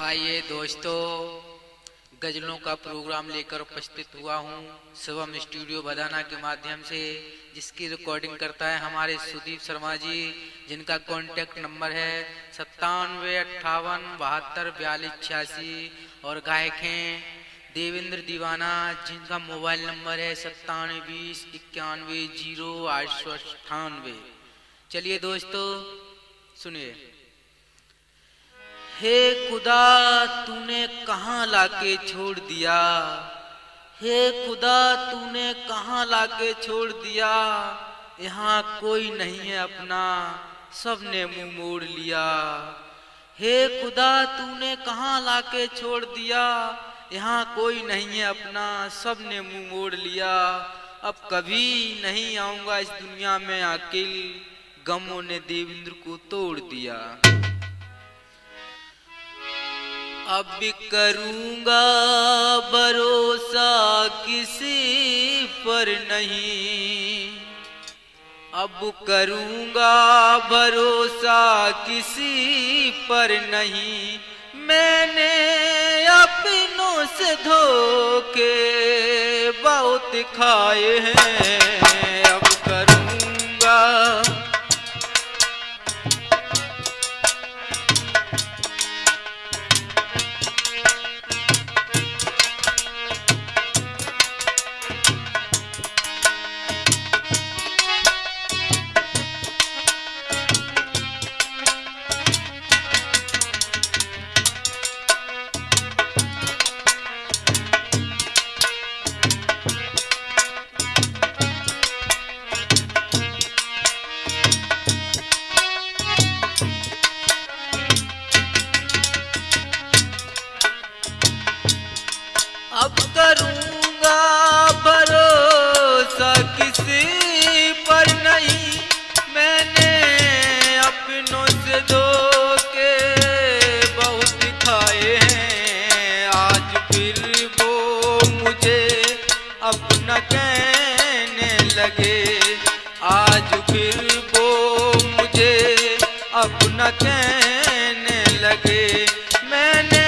आइए दोस्तों, गजलों का प्रोग्राम लेकर उपस्थित हुआ हूँ शिवम स्टूडियो बदाना के माध्यम से, जिसकी रिकॉर्डिंग करता है हमारे सुदीप शर्मा जी, जिनका कॉन्टैक्ट नंबर है 9758724286 और गायक हैं देवेंद्र दीवाना, जिनका मोबाइल नंबर है 9720910898। चलिए दोस्तों सुनिए। हे खुदा तूने कहाँ लाके छोड़ दिया, हे खुदा तूने कहाँ लाके छोड़ दिया, यहाँ कोई नहीं है अपना, सबने मुंह मोड़ लिया। हे खुदा तूने कहाँ लाके छोड़ दिया, यहाँ कोई नहीं है अपना, सबने मुंह मोड़ लिया। अब कभी नहीं आऊंगा इस दुनिया में अकेल, गमों ने देवेंद्र को तोड़ दिया। अब करूंगा भरोसा किसी पर नहीं, अब करूंगा भरोसा किसी पर नहीं, मैंने अपनों से धोखे बहुत खाए हैं। अब करूंगा अब करूंगा भरोसा किसी पर नहीं, मैंने अपनों से धोखे बहुत खाए हैं। आज फिर वो मुझे अपना कहने लगे, आज फिर वो मुझे अपना कहने लगे, मैंने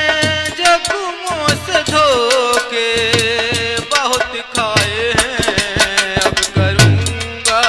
जख्मों से धोखे बहुत खाए हैं। अब करूंगा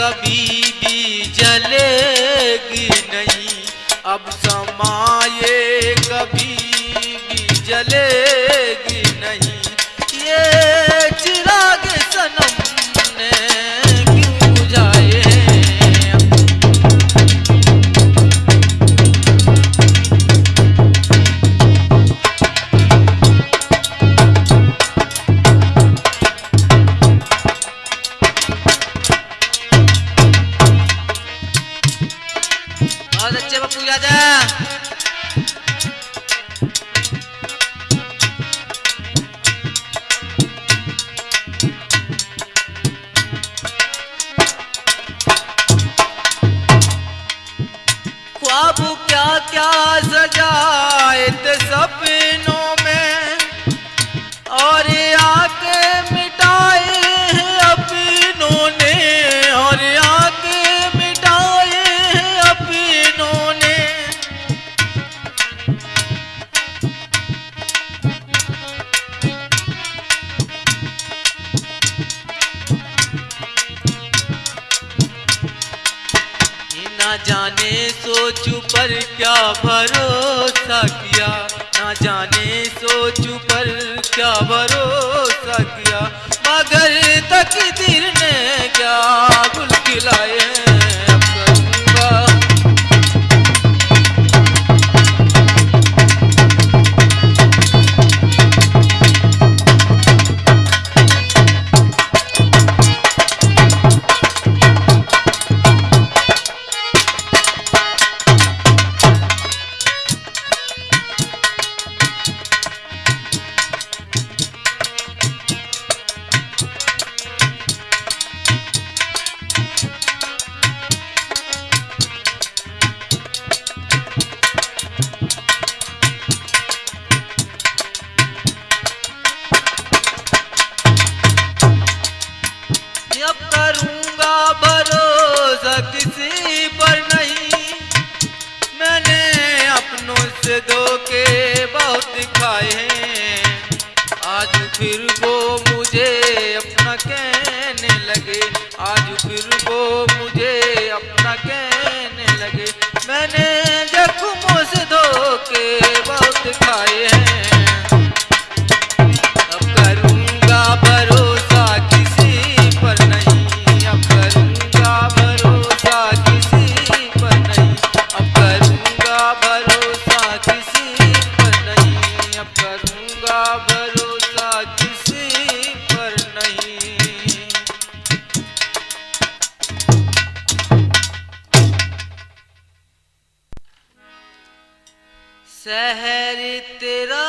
कभी भी जलेगी नहीं, अब समाये कभी भी जलेगी नहीं। ये चिराग सनम ने क्यों बुझाए हैं? बहुत अच्छे बापू याद है। ख्वाब क्या क्या सजाए थे सपनों में, और आके मिटाए हैं अपनों ने, और आके मिटाए हैं अपनों ने। ना जाने सोचू पर क्या भरोसा किया, ना जाने सोचू पर क्या भरोसा किया, मगर तकदीर ने क्या गुल खिलाए हैं। अब करूँगा भरोसा किसी पर नहीं, मैंने अपनों से धोखे बहुत खाए हैं। आज फिर वो मुझे अपना कहने लगे, आज फिर वो मुझे अपना कहने लगे। मैंने जख्मों से धोखे बहुत खाए हैं। अब करूँगा भरोसा किसी पर नहीं, अब करूँगा भरोसा किसी पर नहीं, अब करूँगा भरोसा किसी पर नहीं, अब करूँगा भरोसा किसी पर नहीं। शहर तेरा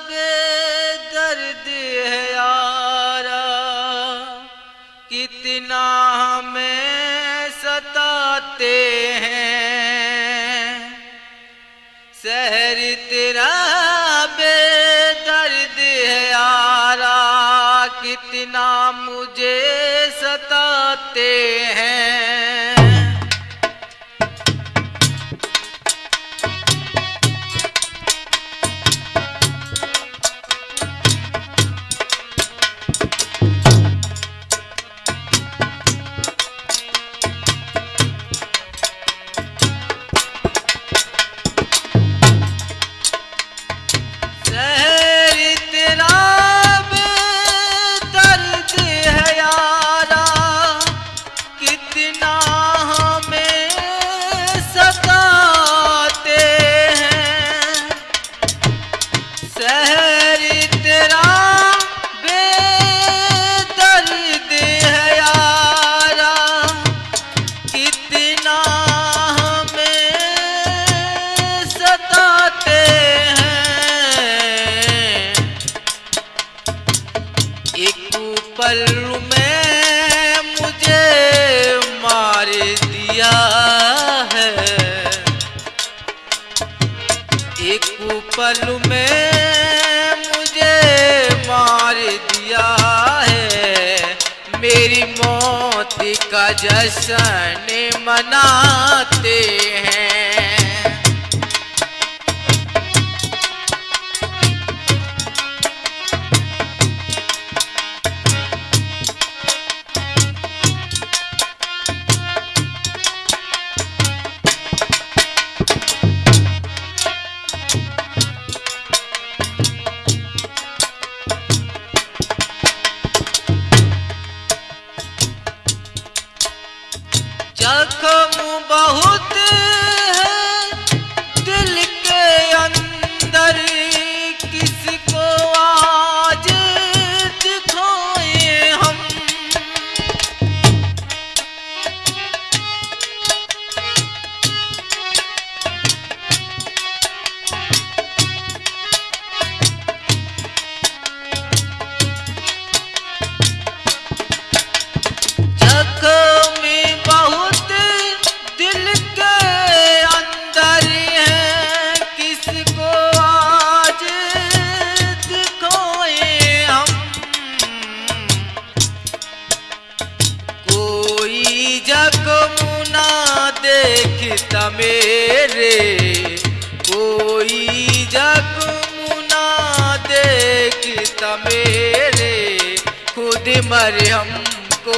बेदर्द है यारा, कितना हमें सताते हैं। शहर तेरा बेदर्द है यारा, कितना मुझे सताते हैं। पल में मुझे मार दिया है, एक पल में मुझे मार दिया है। मेरी मौत का जश्न मनाते हैं। मेरे खुद मरहम को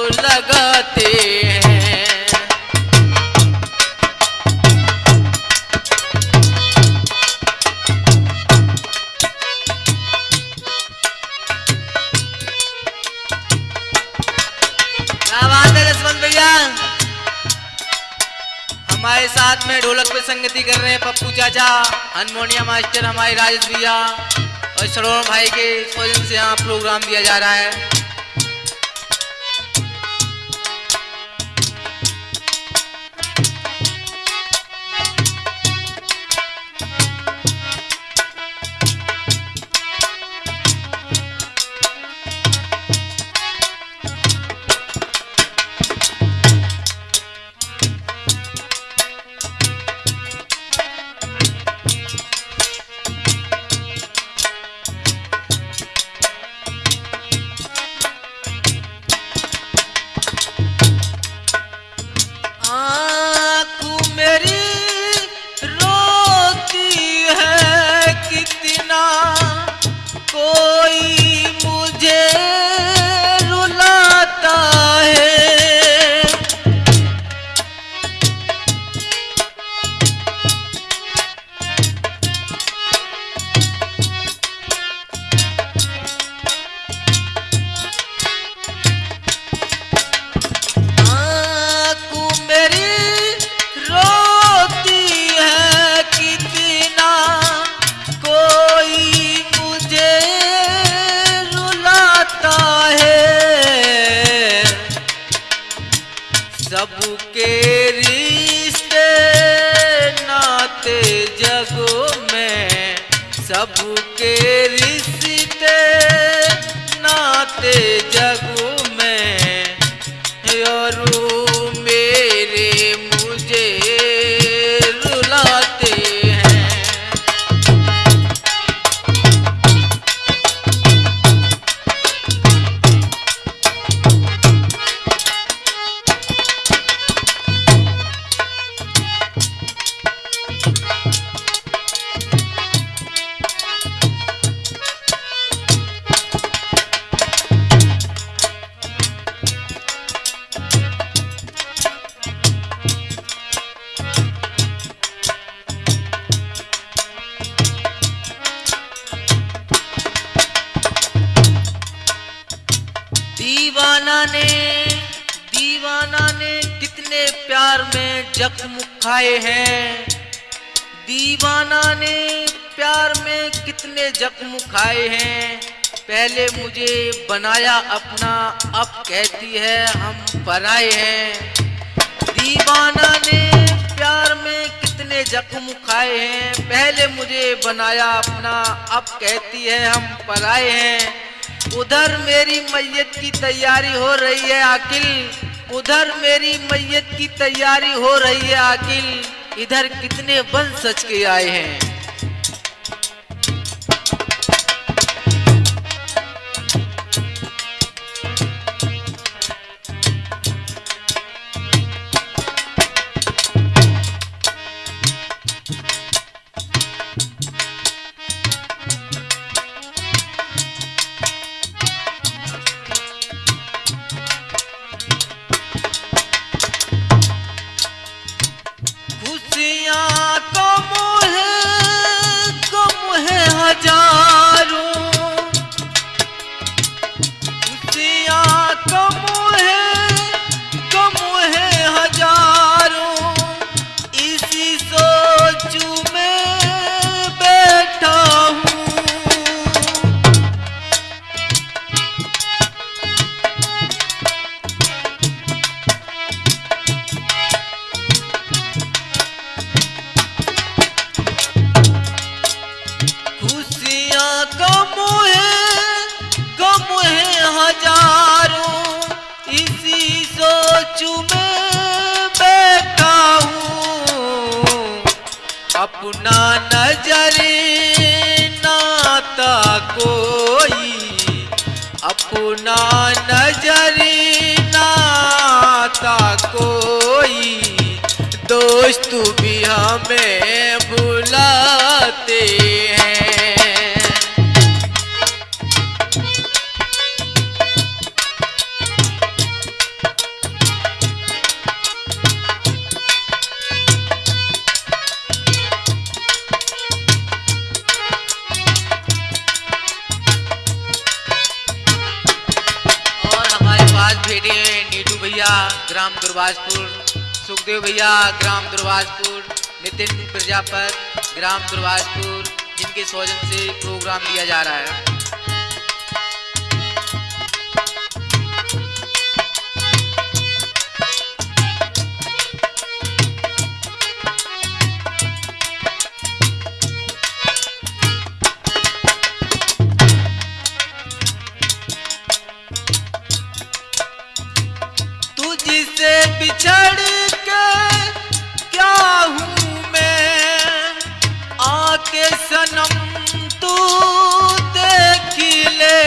लगाते हैं। क्या बात है जसवंत भैया। हमारे साथ में ढोलक पे संगति कर रहे हैं पप्पू चाचा, हारमोनियम मास्टर हमारे राजेश भैया और श्रवण भाई के सौजन से यहाँ प्रोग्राम दिया जा रहा है। सबके रिश्ते नाते जगों में, सबके रिश्ते नाते जगों में, और मेरे मुझे रुलाते हैं। दीवाना ने कितने प्यार में जख्म खाए हैं। दीवाना ने प्यार में कितने जख्म खाए हैं। पहले मुझे बनाया अपना, अब कहती है हम पराए हैं। दीवाना ने प्यार में कितने जख्म खाए हैं। पहले मुझे बनाया अपना, अब कहती है हम पराए हैं। उधर मेरी मैयत की तैयारी हो रही है आकिल, उधर मेरी मैयत की तैयारी हो रही है आकिल। इधर कितने बन सच के आए हैं। अपना नजरे नाता कोई, अपना नजरे नाता कोई, दोस्त भी हमें भुलाते हैं। भेटे नीटू भैया ग्राम दुर्वासपुर, सुखदेव भैया ग्राम दुर्वासपुर, नितिन प्रजापत ग्राम दुर्वासपुर, जिनके सौजन से प्रोग्राम दिया जा रहा है। तुझसे बिछड़ के क्या हूँ मैं, आके सनम तू देख ले।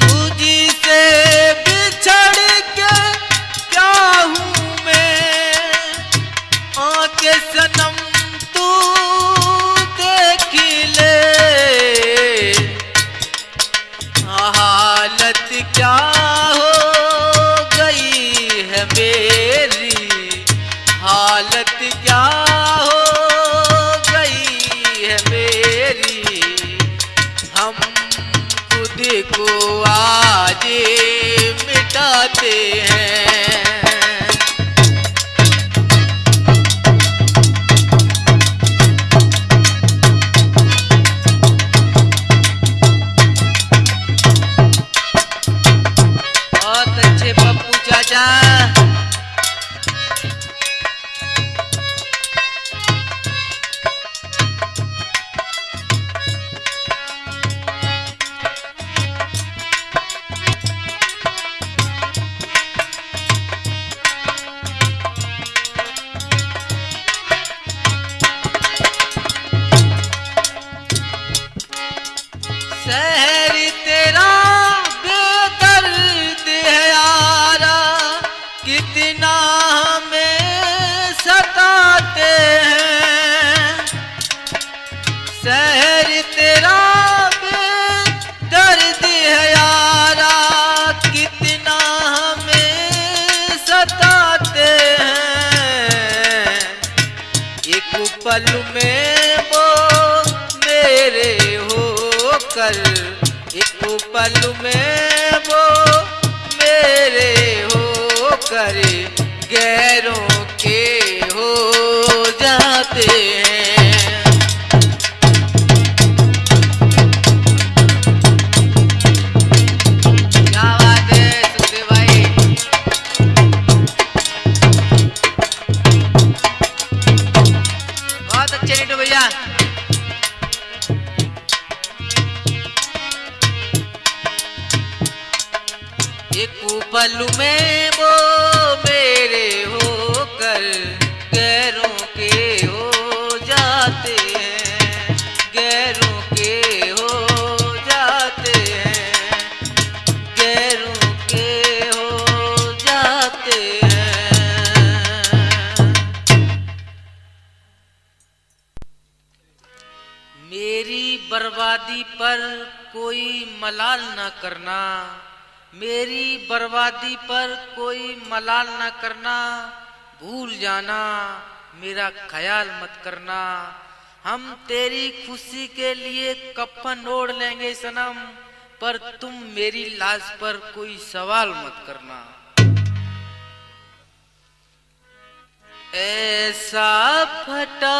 तुझसे बिछड़ के क्या हूँ मैं, आके सनम तू देख ले। हालत क्या हो गई है मेरी, हालत क्या हो गई है मेरी, हम खुद को आज मिटाते हैं। बहुत अच्छे पप्पू चाचा। शहर तेरा बेदर्द है यारा, कितना हमें सताते हैं। शहर तेरा बेदर्द है यारा, कितना हमें सताते हैं। एक पल में वो मेरे होकर, एक पल में वो मेरे होकर गैरों के हो जाते हैं। क्या बात है सुखदेव भाई। बहुत अच्छे नीटू भैया। एक पल में वो मेरे होकर गैरों के हो जाते हैं, गैरों के हो जाते हैं, गैरों के हो जाते हैं। मेरी बर्बादी पर कोई मलाल न करना, मेरी बर्बादी पर कोई मलाल न करना, भूल जाना मेरा ख्याल मत करना। हम तेरी खुशी के लिए कफन ओढ़ लेंगे सनम, पर तुम मेरी लाश पर कोई सवाल मत करना। ऐसा फटा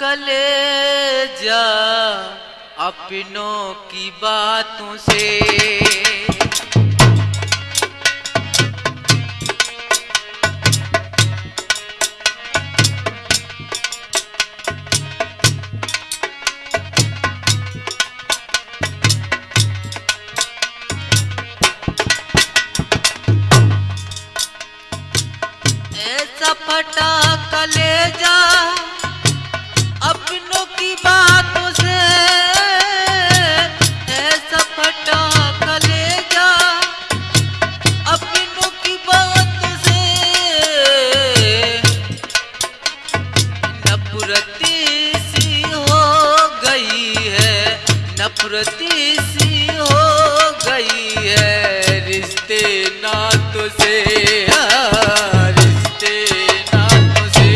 कलेजा अपनों की बातों से, ऐसा फटा कलेजा अपनों की बातों से, ऐसा फटा कलेजा अपनों की बातों से। नफरती सी हो गई है, नफरती सी हो गई है, रिश्ते नातों से, रिश्ते नातों से।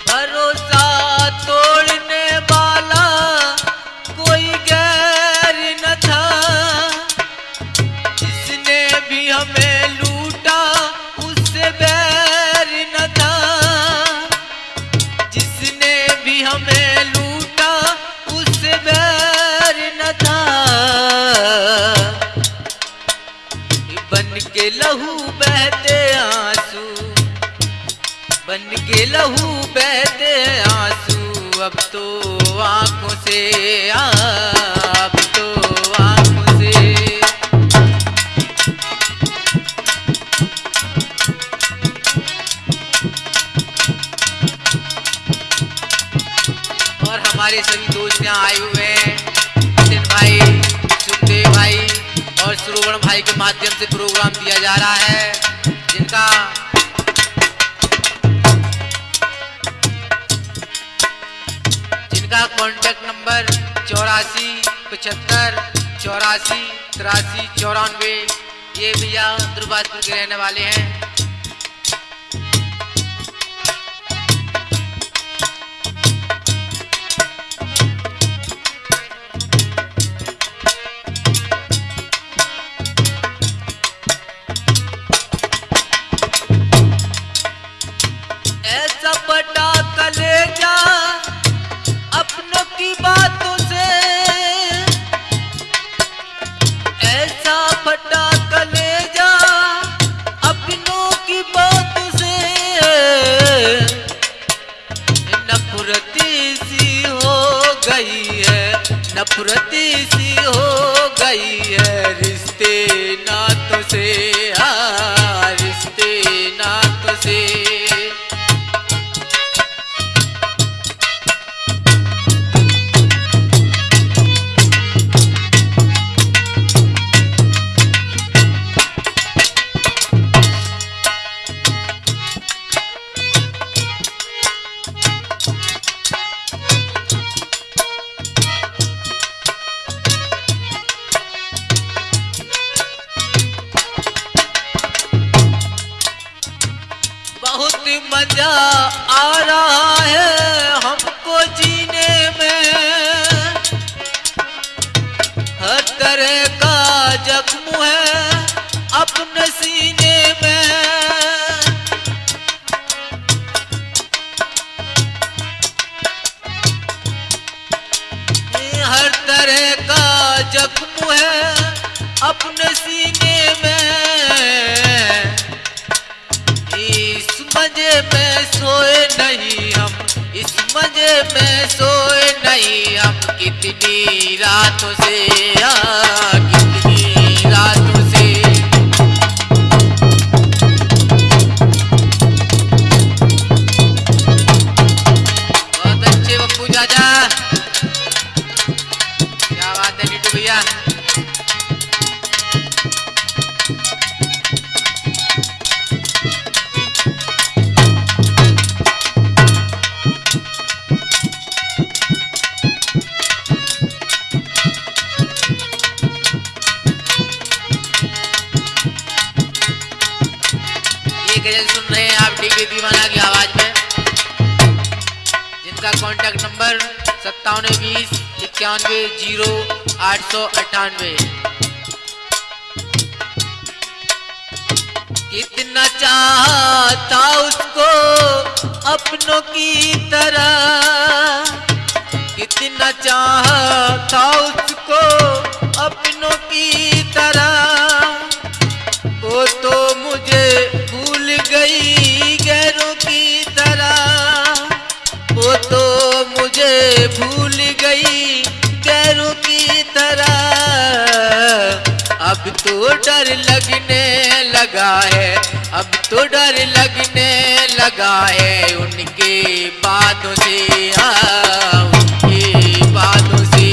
भरोसा तोड़ने वाला कोई गैर न था, जिसने भी हमें लूटा उससे बैर न था, जिसने भी हमें लूटा उससे बैर न था। बन के लहू बहते आंसू, बन के लहू बहते आंसू, अब तो आंखों से, अब तो आंखों से। और हमारे सभी दोस्त यहाँ आए हुए हैं, नितिन भाई, सुखदेव भाई और श्रवण भाई के माध्यम से प्रोग्राम दिया जा रहा है, जिनका कॉन्टैक्ट नंबर 84 75 84 83 94। ये भैया दुर्गापुर के रहने वाले हैं। ऐसा पटा कलेजा अपनों की बातों से, ऐसा फटा कलेजा अपनों की बातों से। नफरती सी हो गई है, नफरती सी हो गई है रिश्ते नातों से, रिश्ते नातों से। बहुत मजा आ रहा है हमको जीने में, हर तरह का जख्म है अपने सीने में। हर तरह का जख्म है अपने सीने में। इस मजे में सोए नहीं हम, इस मजे में सोए नहीं हम, कितनी रातों से, कितनी रातों से। बहुत अच्छे बप्पू चाचा, क्या बात है नीटू भैया। गजल सुन रहे हैं आप डीके दीवाना की आवाज में, जिनका कॉन्टैक्ट नंबर 5720 91 0898। कितना चाहता उसको अपनों की तरह, कितना चाहता उसको अपनों की तरह। वो तो मुझे भूल गई गैरों की तरह, वो तो मुझे भूल गई गैरों की तरह। अब तो डर लगने लगा है, अब तो डर लगने लगा है उनके बातों से, उनके बातों से।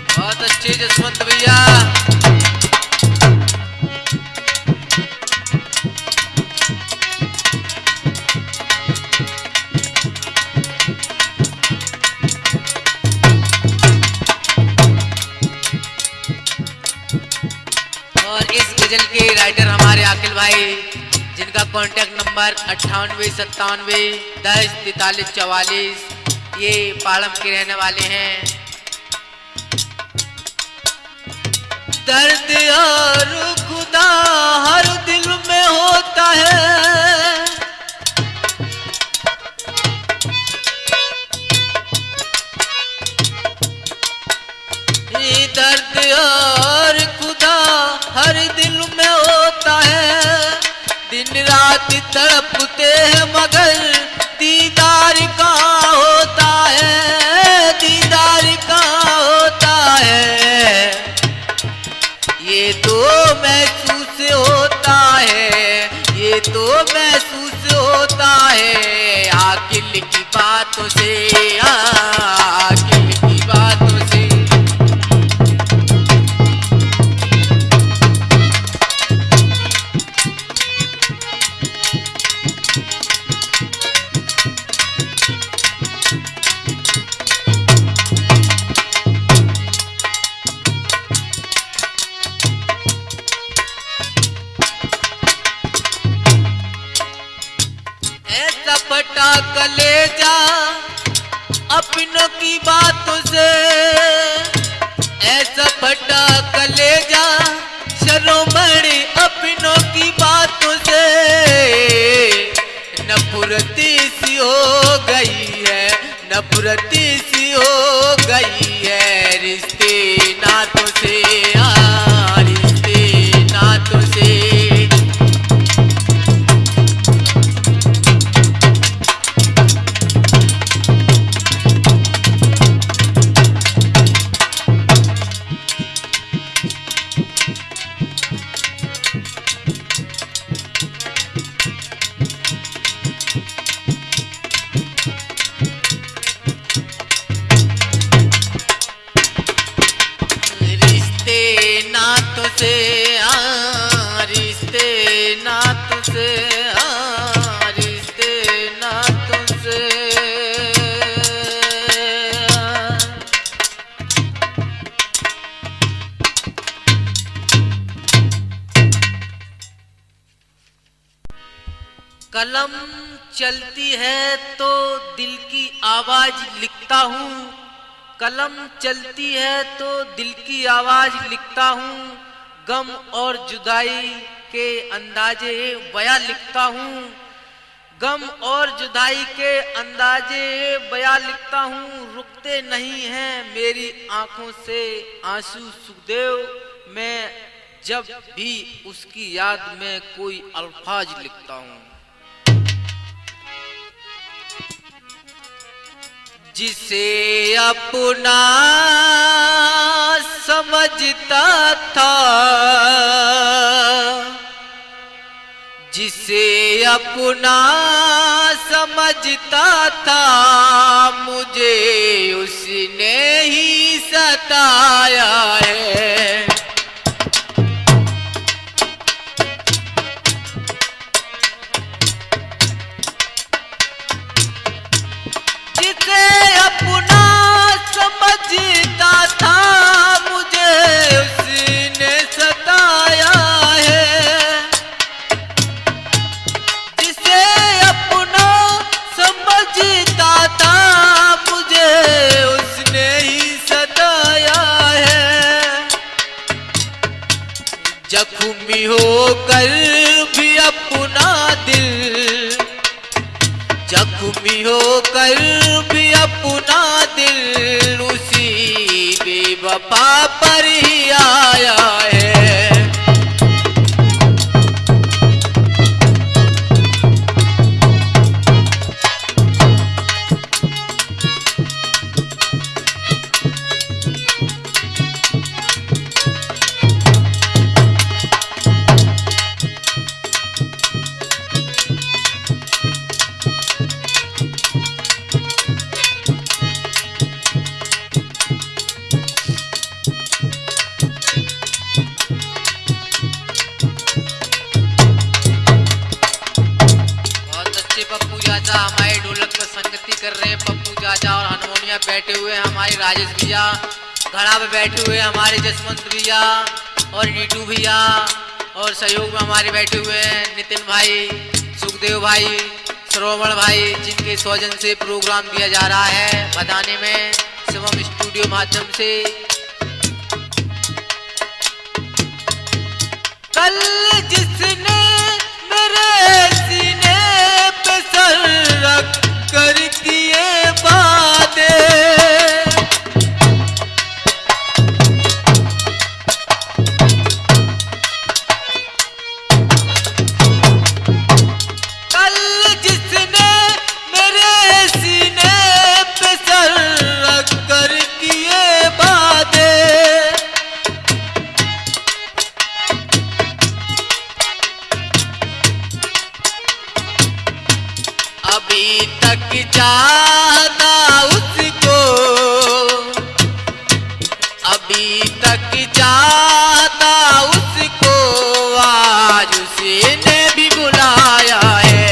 बहुत अच्छे जसवंत भैया। और इस गजल के राइटर हमारे आकिल भाई, जिनका कॉन्टैक्ट नंबर 9857104344, ये पाड़म के रहने वाले हैं। दर्द और खुदा हर दिल में होता है, ये दर्द और खुदा हर दिल में होता है। दिन रात तड़पते हैं मगर दीदार कहाँ होता है, दीदार कहाँ होता है। ये तो महसूस होता है, ये तो महसूस होता है आकिल की बातों से, आकिल की बातों से। ऐसा फटा कलेजा अपनों की बातों से, ऐसा फटा कलेजा शर्मड़ी अपनों की बातों से। नफरत सी हो गई है, नफरत सी हो गई है रिश्ते नातों से, रिश्ते नातों से। नातों से, रिश्ते नातों से, रिश्ते नातों से। कलम चलती है तो दिल की आवाज लिखता हूँ, कलम चलती है तो दिल की आवाज लिखता हूँ। गम और जुदाई के अंदाजे बयां लिखता हूँ, गम और जुदाई के अंदाजे बयां लिखता हूँ। रुकते नहीं हैं मेरी आंखों से आंसू सुखदेव, मैं जब भी उसकी याद में कोई अल्फाज लिखता हूँ। जिसे अपना समझता था, जिसे अपना समझता था, मुझे उसने ही सताया है। जिसे अपना समझता था, मुझे उसने सताया है। जिसे अपना समझता था, मुझे उसने ही सताया है। जख्मी होकर भी अपना दिल, जख्मी होकर भी अपना दिल उसी बेवफा पर ही आया है। चाचा हमारे ढोलक पर संगति कर रहे हैं, पप्पू चाचा और हारमोनिया बैठे हुए हैं हमारे राजेश भैया, घड़ा पे बैठे हुए हैं हमारे जसवंत भैया और नीटू भैया, और सहयोग में हमारे बैठे हुए हैं नितिन भाई, सुखदेव भाई, श्रोवण भाई, जिनके सौजन से प्रोग्राम दिया जा रहा है बताने में शिवम स्टूडियो माध्यम से। कल जिसने मेरे सीने पे सर रख कर किए वादे, कल जिसने मेरे सीने पे सर रख कर किए वादे, अभी तक चाहता उसको, अभी तक चाहता उसको, आज उसने भी बुलाया है।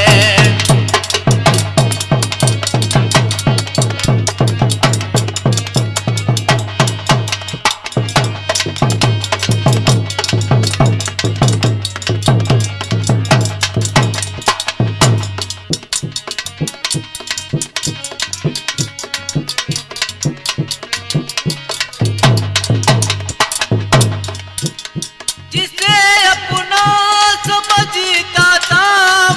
जिसे अपना समझता था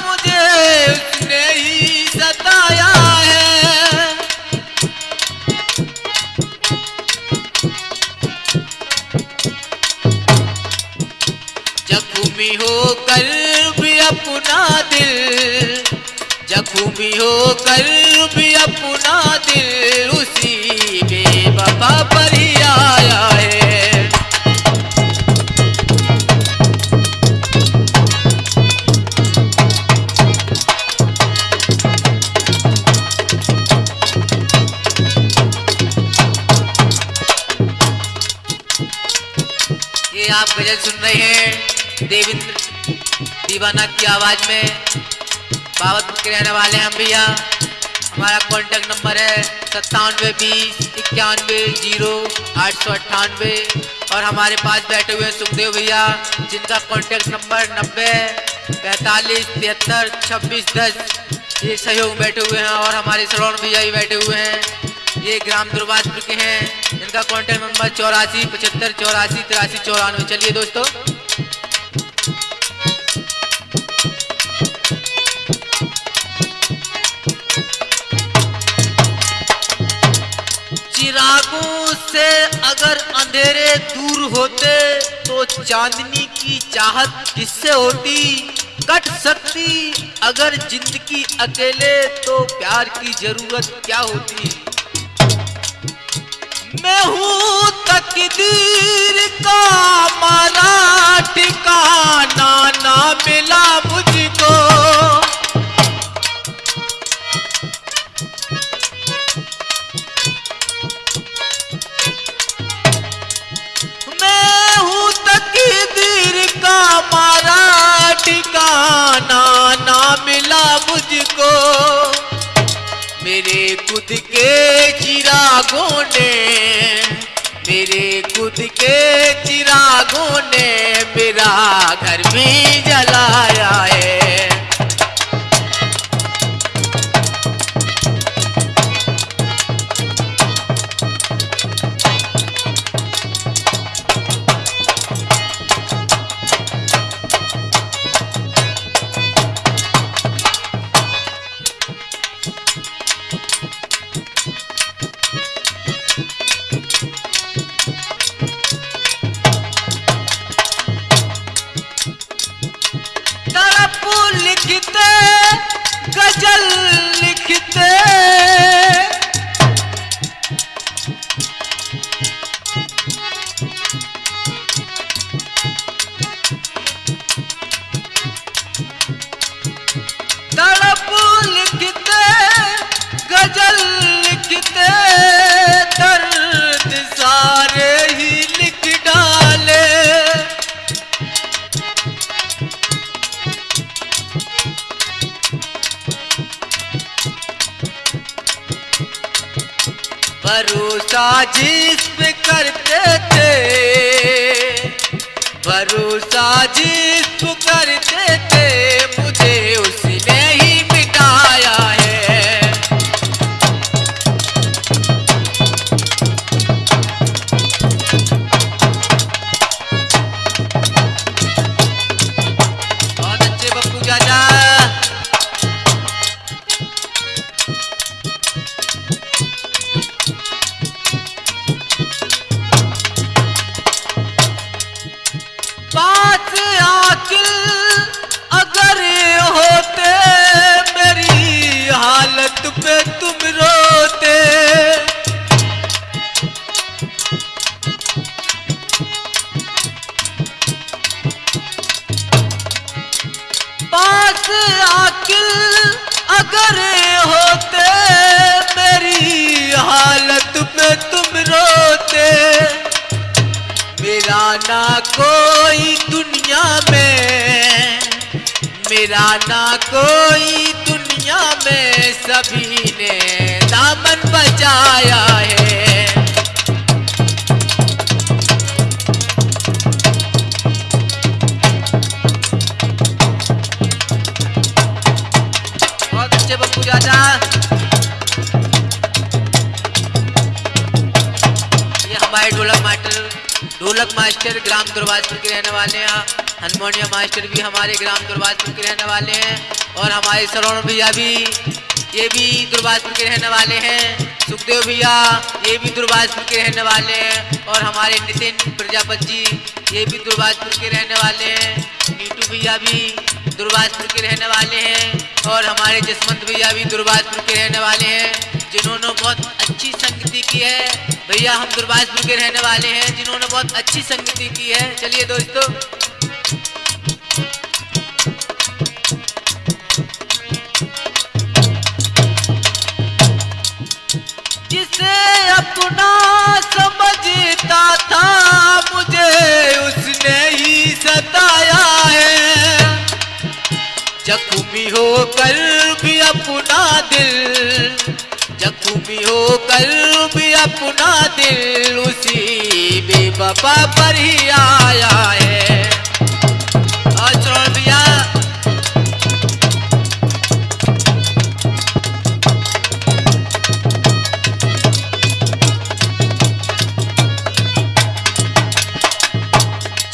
मुझे उसने ही सताया है। जख्मी होकर भी अपना दिल, जख्मी होकर भी अपना दिल, उसी बेवफा पर ही आया है। ये आप गजल सुन रहे हैं देवेंद्र दीवाना की आवाज में, बाबतपुर के रहने वाले हैं हम भैया। हमारा कॉन्टैक्ट नंबर है 9720910898, और हमारे पास बैठे हुए हैं सुखदेव भैया, जिनका कॉन्टैक्ट नंबर 9045732610। ये सहयोग बैठे हुए हैं, और हमारे श्रवण भैया भी बैठे हुए हैं, ये ग्राम दुर्गापुर के हैं, इनका कॉन्टैक्ट नंबर 8475848394। चलिए दोस्तों, चिरागों से अगर अंधेरे दूर होते तो चांदनी की चाहत किससे होती, कट सकती अगर जिंदगी अकेले तो प्यार की जरूरत क्या होती। मैं हूँ तकदीर का मारा, ठिकाना ना मिला मुझको, मैं हूँ तकदीर का मारा, ठिकाना ना मिला मुझको। मेरे खुद के चिरागों ने, मेरे खुद के चिरागों ने मेरा घर भी जलाया है। लिखते गजल लिखते, तड़प लिखते गजल लिखते, दर्द सारे ही लिख डाले। भरोसा जिस पे करते थे, भरोसा जिस पे करते थे, मुझे उसने ही मिटाया है। बहुत अच्छे पप्पू चाचा। पास आकिल अगर होते, मेरी हालत पे तुम रोते। पास आकिल अगर होते, मेरी हालत पे तुम रोते। मेरा ना कोई दुनिया में, मेरा ना कोई दुनिया में, सभी ने दामन बचाया है। बहुत अच्छे पप्पू चाचा। ये हमारे ढोलक मास्टर ग्राम दुर्वासपुर के रहने वाले हैं। हारमोनियम मास्टर भी हमारे ग्राम दुर्वासपुर के रहने वाले हैं। और हमारे श्रवण भैया भी, ये भी दुर्वासपुर के रहने वाले हैं। सुखदेव भैया ये भी दुर्वासपुर के रहने वाले हैं। और हमारे नितिन प्रजापति जी ये भी दुर्वासपुर के रहने वाले हैं। नीटू भैया भी दुर्वासपुर के रहने वाले हैं। और हमारे जसवंत भैया भी दुर्वासपुर के रहने वाले हैं, जिन्होंने बहुत अच्छी संगति की है। भैया हम दुर्वासपुर के रहने वाले हैं, जिन्होंने बहुत अच्छी संगति की है। चलिए दोस्तों, जिसे अपना समझता था, मुझे उसने ही सताया है। जख्मी होकर भी अपना दिल, जख्मी होकर भी अपना दिल, उसी बेवफा पर ही आया है। और श्रवण भैया,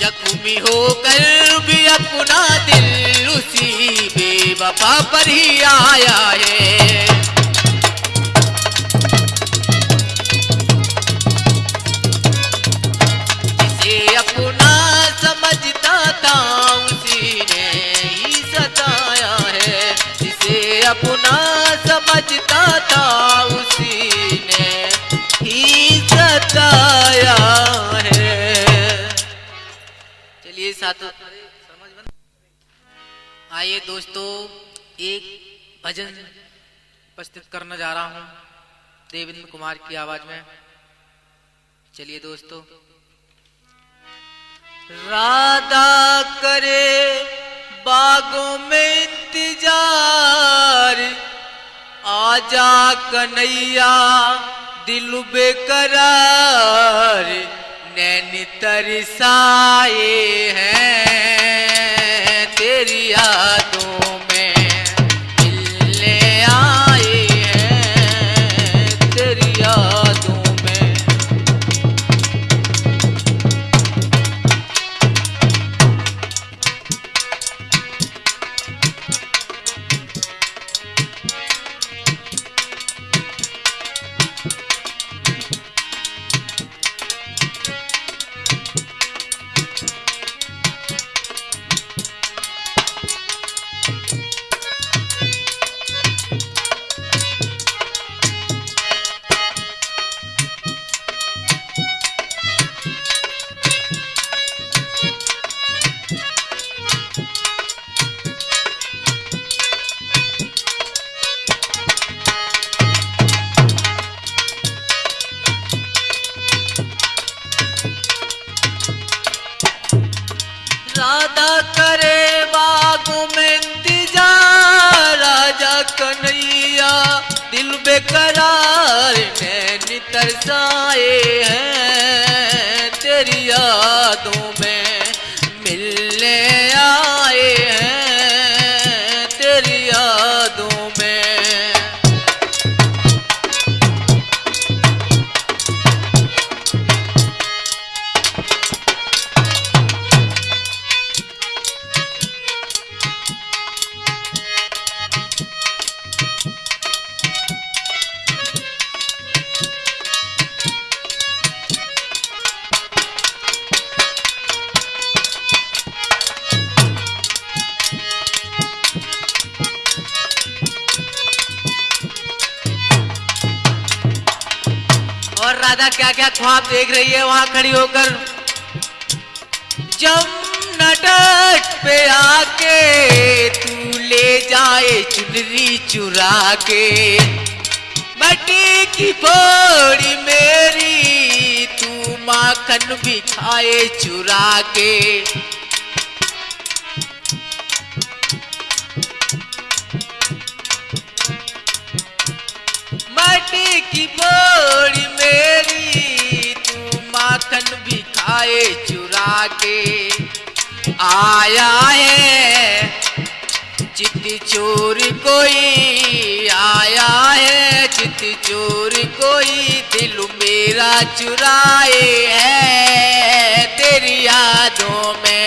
जख्मी होकर भी अपना दिल, उसी बेवफा पर ही आया है। जिसे अपना समझता था, उसी ने ही सताया है। जिसे अपना समझता था, उसी ने ही सताया है। चलिए साथों, आइए दोस्तों, एक भजन प्रस्तुत करने जा रहा हूँ देवेंद्र कुमार की आवाज में। चलिए दोस्तों। राधा करे बागों में इंतजार, आजा कन्हैया दिल बेकरार, नैन तरसाए हैं तेरी यादों में, मिलने आए हैं तेरी यादों में। राधा करे बागों में इंतजार, राजा कन्हैया दिल बेकरार नैन तरसाए हैं, तेरी यादों में मिलने आए हैं, तेरी यादों में। और राधा क्या क्या ख्वाब देख रही है वहां खड़ी होकर। जमुना तट पे आके तू ले जाए चुनरी चुरा के, मट्टी की बोरी मेरी तू माखन भी खाए चुरा के। मट्टी की बोरी मेरी तू माखन भी खाए चुरा के। आया है चित चोर कोई, आया है चित चोर कोई, दिल मेरा चुराए है तेरी यादों में।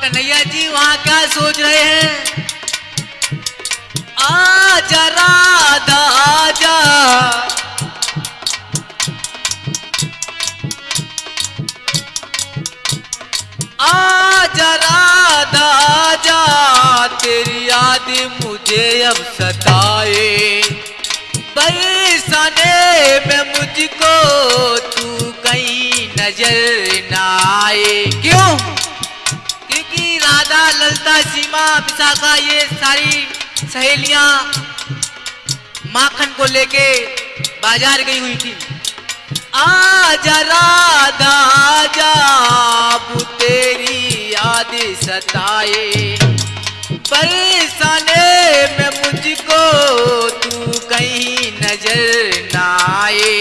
कन्हैया जी वहां क्या सोच रहे हैं। आजा राधा आजा, आजा राधा आजा, तेरी याद मुझे अब सताए। बरसाने में मुझको तू कहीं नजर ना आए। क्यों? राधा ललता सीमा विशाखा ये सारी सहेलियां माखन को लेके बाजार गई हुई थी। आजा राधा आजा, अब तेरी याद सताए। बरसाने में मुझको तू कहीं नजर ना आए।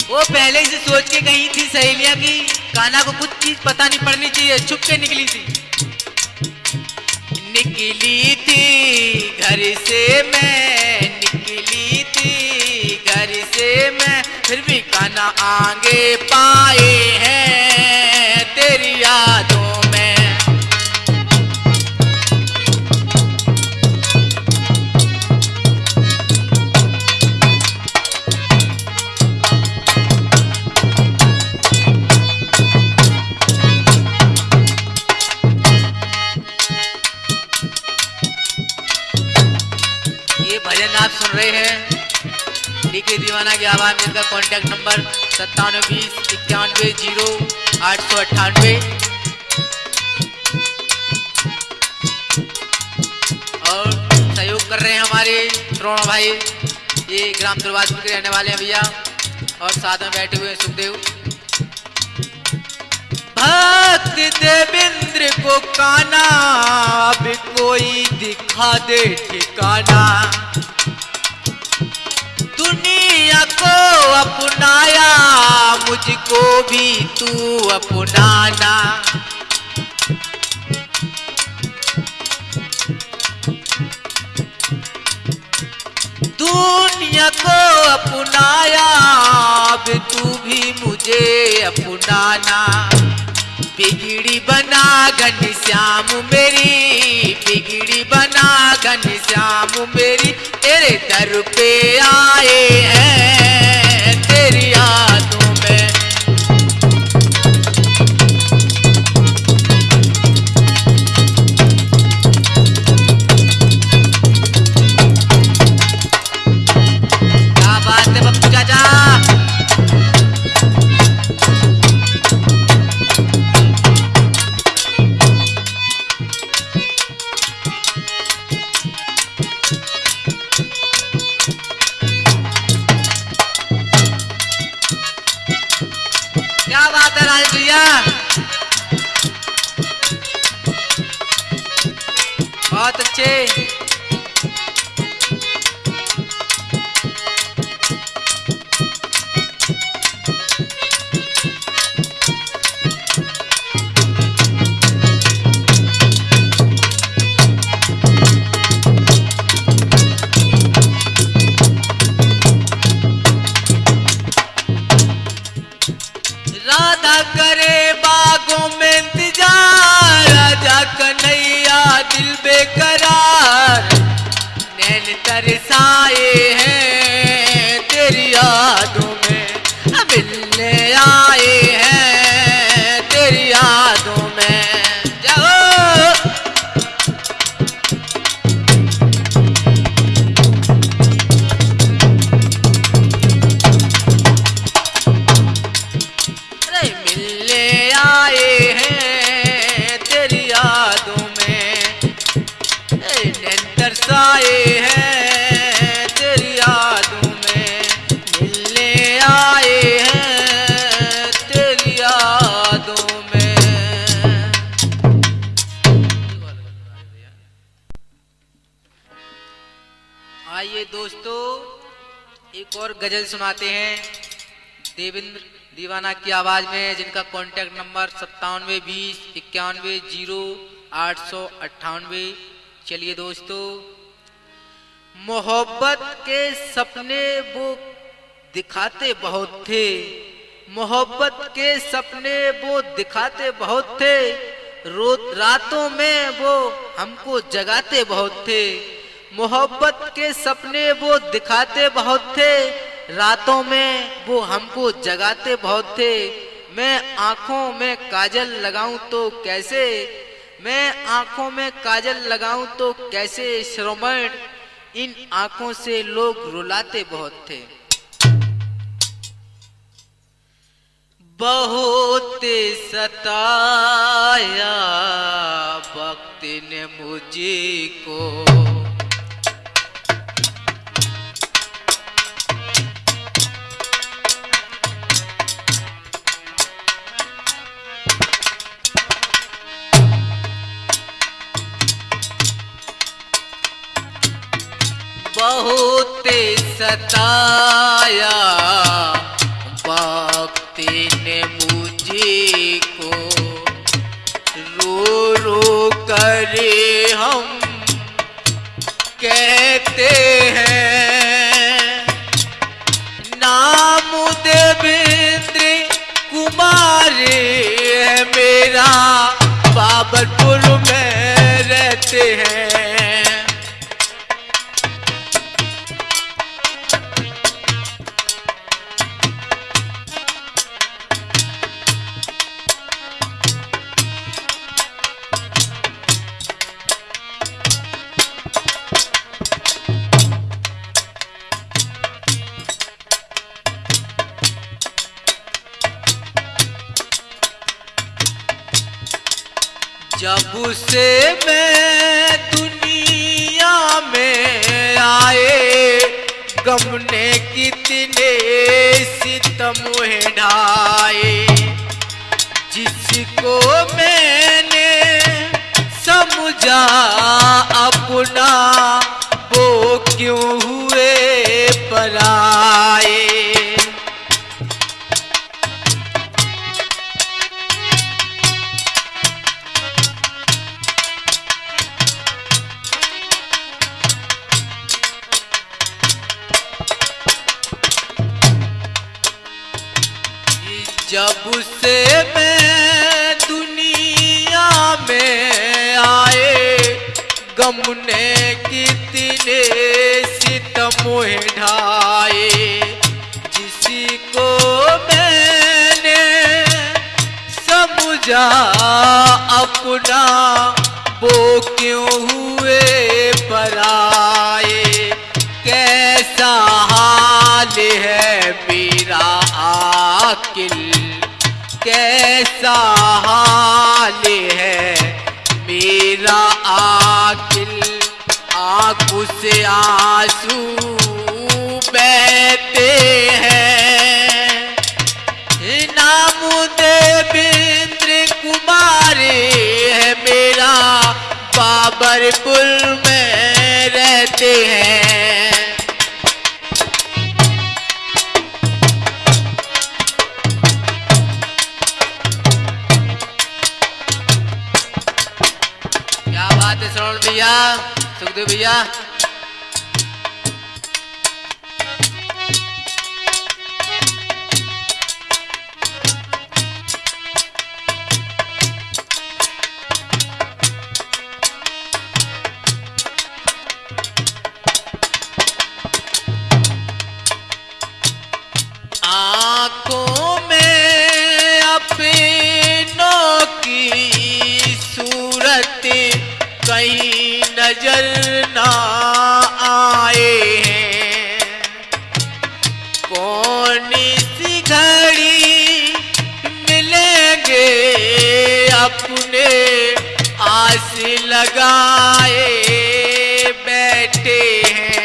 वो पहले से सोच के गई थी सहेलियां की कान्हा को कुछ चीज पता नहीं पड़नी चाहिए, छुप के निकली थी। निकली थी घर से मैं, निकली थी घर से मैं, फिर भी कान्हा आगे पाए हैं तेरी यादों में। भजन आप सुन रहे हैं डीके दीवाना की आवाज में। इनका कॉन्टैक्ट नंबर 5720910898 और सहयोग कर रहे हैं हमारे श्रोण भाई, ये ग्राम दुर्वासपुर के रहने वाले हैं भैया, और साथ में बैठे हुए सुखदेव। भक्त देवेंद्र को कान्हा अब कोई दिखा दे ठिकाना, दुनिया को अपनाया मुझको भी तू अपनाना। दुनिया को अपनाया अब तू भी मुझे अपनाना। बिगड़ी बना घनश्याम मेरी, बिगड़ी बना घनश्याम मेरी, तेरे दर पे आए हैं तेरी यादों में। क्या बात है राजेश भैया, बहुत अच्छे। राधा करे बागों में इंतजार, राजा कन्हैया दिल बेकरार, नैन तरसाए हैं तेरी यादों में, मिलने आए हैं तेरी यादों में। जाओ मिलने आए हैं तेरी यादों में, नैन तरसाए हैं तेरी यादों में, मिलने आए हैं तेरी यादों में। आइए दोस्तों एक और गजल सुनाते हैं देवेंद्र दीवाना की आवाज में, जिनका कॉन्टैक्ट नंबर 5720 चलिए दोस्तों। मोहब्बत के सपने वो दिखाते बहुत थे, मोहब्बत के सपने वो दिखाते बहुत थे, रातों में वो हमको जगाते बहुत थे, मोहब्बत के सपने वो दिखाते बहुत थे, रातों में वो हमको जगाते बहुत थे। मैं आंखों में काजल लगाऊं तो कैसे, मैं आंखों में काजल लगाऊं तो कैसे, श्रवण इन आंखों से लोग रुलाते बहुत थे। बहुत सताया वक्त ने मुझको, बहुत सताया वक्त ने मुझको, रो रो करे हम कहते हैं, नाम देवेंद्र कुमार है मेरा, बाबरपुर में रहते हैं। जब से मैं दुनिया में आए, गम ने कितने सितम ढाए, जिसको मैंने समझा अपना वो क्यों हुए पराए। जब से मैं दुनिया में आए, गम ने कितने सितम ढाए, जिसको मैंने समझा अपना वो क्यों हुए पराए। कैसा हाल है मेरा आकिल, कैसा हाल है मेरा आकिल, आंखों से आंसू बहते हैं, नाम बाबरपुर में रहते हैं। क्या बात है श्रवण भैया, सुखदेव भैया। आँखों में अपनों की सूरत कहीं नजर ना आए हैं। कौन सी घड़ी मिलेंगे अपने आस लगाए बैठे हैं।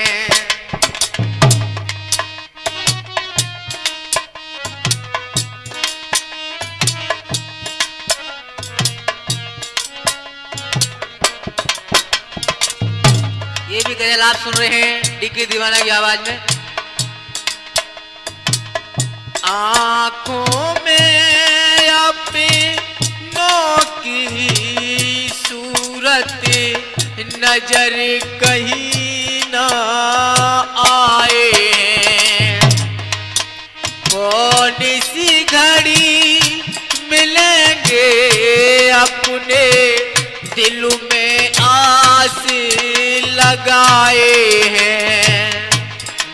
ये भी गजल आप सुन रहे हैं डीके दीवाना की आवाज में। आँखों में अपनों की सूरत नजर कहीं ना आए हैं। कौन सी घड़ी मिलेंगे अपने दिल में आस लगाए हैं।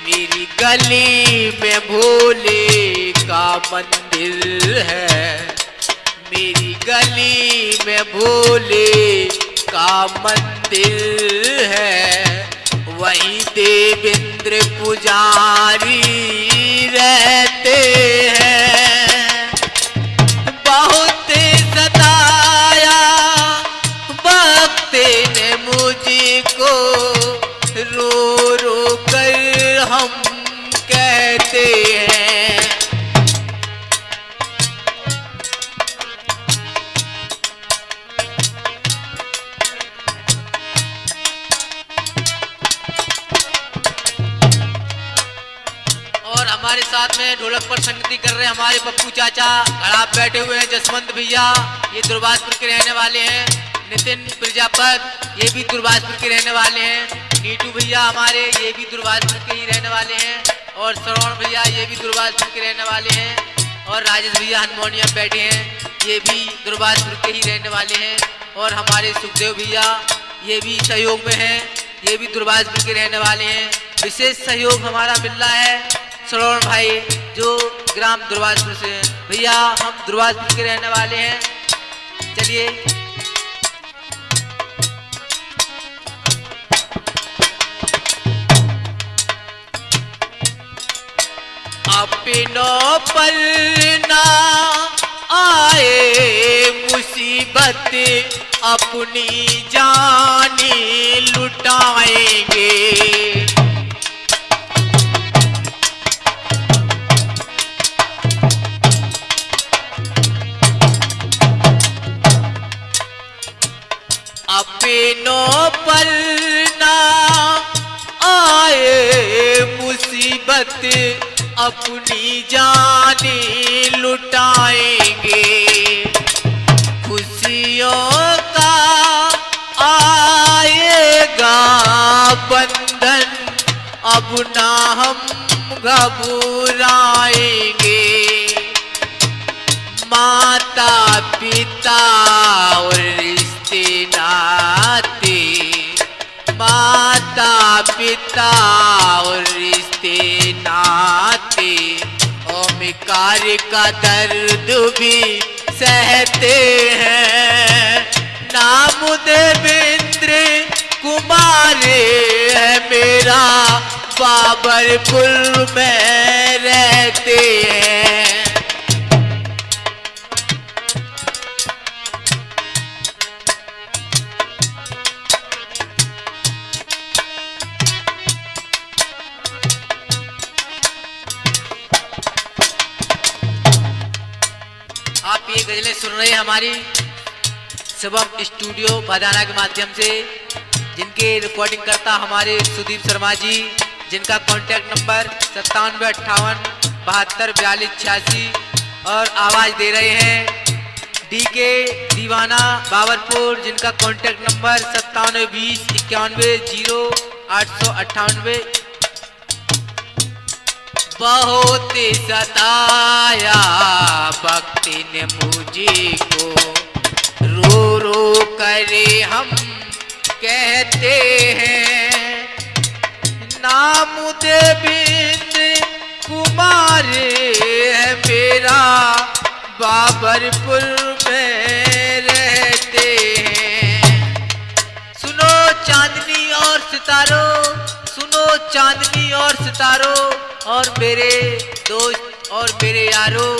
मेरी गली में भोले का मंदिर है। मेरी गली में भोले का मंदिर है। वहीं देवेंद्र पुजारी रहते हैं। बहुत सताया वक्त ने मुझको, रो रो कर हम कहते हैं। और हमारे साथ में ढोलक पर संगति कर रहे हैं हमारे पप्पू चाचा। घड़ा बैठे हुए हैं जसवंत भैया, ये दुर्वासपुर के रहने वाले हैं। नितिन प्रजापत ये भी दुर्वासपुर के रहने वाले हैं। नीटू भैया हमारे ये भी दुर्वासपुर के ही रहने वाले हैं। और श्रवण भैया ये भी दुर्वासपुर के रहने वाले हैं। और राजेश भैया हारमोनियम बैठे हैं, ये भी दुर्वासपुर के ही रहने वाले हैं। और हमारे सुखदेव भैया ये भी सहयोग में हैं, ये भी दुर्वासपुर के रहने वाले हैं। विशेष सहयोग हमारा मिल रहा है श्रवण भाई जो ग्राम दुर्वासपुर से हैं। भैया हम दुर्वासपुर के रहने वाले हैं। चलिए अपनों पर ना आए मुसीबत, अपनी जानी लुटाएंगे। अपनों पर ना आए मुसीबत, अपनी जाने लुटाएंगे। खुशियों का आएगा बंधन, अब ना हम घबराएंगे। माता पिता और रिश्ते नाते, माता पिता और रिश्ते नाते, ओमकार का दर्द भी सहते हैं। नाम देवेंद्र कुमार है मेरा, बाबरपुर में रहते हैं। आप ये गजलें सुन रहे हैं हमारी शिवम स्टूडियो भदाना के माध्यम से, जिनके रिकॉर्डिंग करता हमारे सुदीप शर्मा जी, जिनका कॉन्टैक्ट नंबर 9758724286 और आवाज़ दे रहे हैं डीके दीवाना बाबरपुर, जिनका कॉन्टैक्ट नंबर 9720910898। बहुत सताया भक्ति ने मुझको, रो रो करे हम कहते हैं, नाम देवेंद्र कुमार है मेरा, बाबरपुर में रहते हैं। सुनो चांदनी और सितारों, सुनो चांदनी और सितारों, और मेरे दोस्त और मेरे यारों,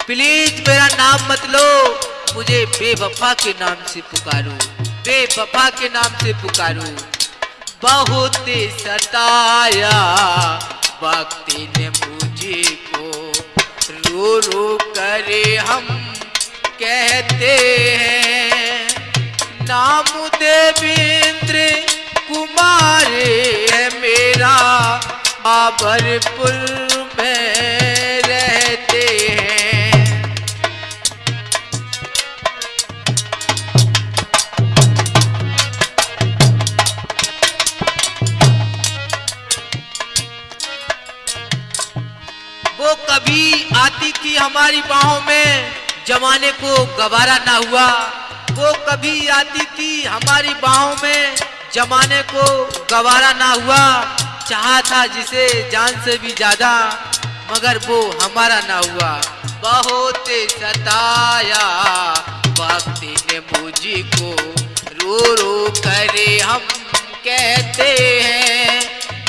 प्लीज मेरा नाम मत लो, मुझे बेवफा के नाम से पुकारो, बेवफा के नाम से पुकारो। बहुत सताया भक्ति ने मुझको, रो रो करे हम कहते हैं, नाम देवेंद्र कुमार है मेरा, बाबरपुर में रहते हैं। वो कभी आती थी हमारी बाहों में, जमाने को गवारा ना हुआ। वो कभी आती थी हमारी बाहों में, जमाने को गवारा ना हुआ। चाहा था जिसे जान से भी ज्यादा, मगर वो हमारा ना हुआ। बहुत सताया भक्ति ने मुझको, रो रो करे हम कहते हैं,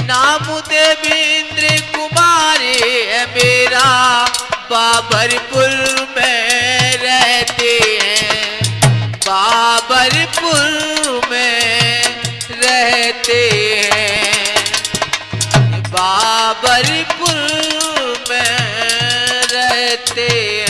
नाम देवेंद्र कुमार है मेरा, बाबरपुर में रहते हैं, बाबरपुर में रहते हैं, बाबरपुर में रहते हैं।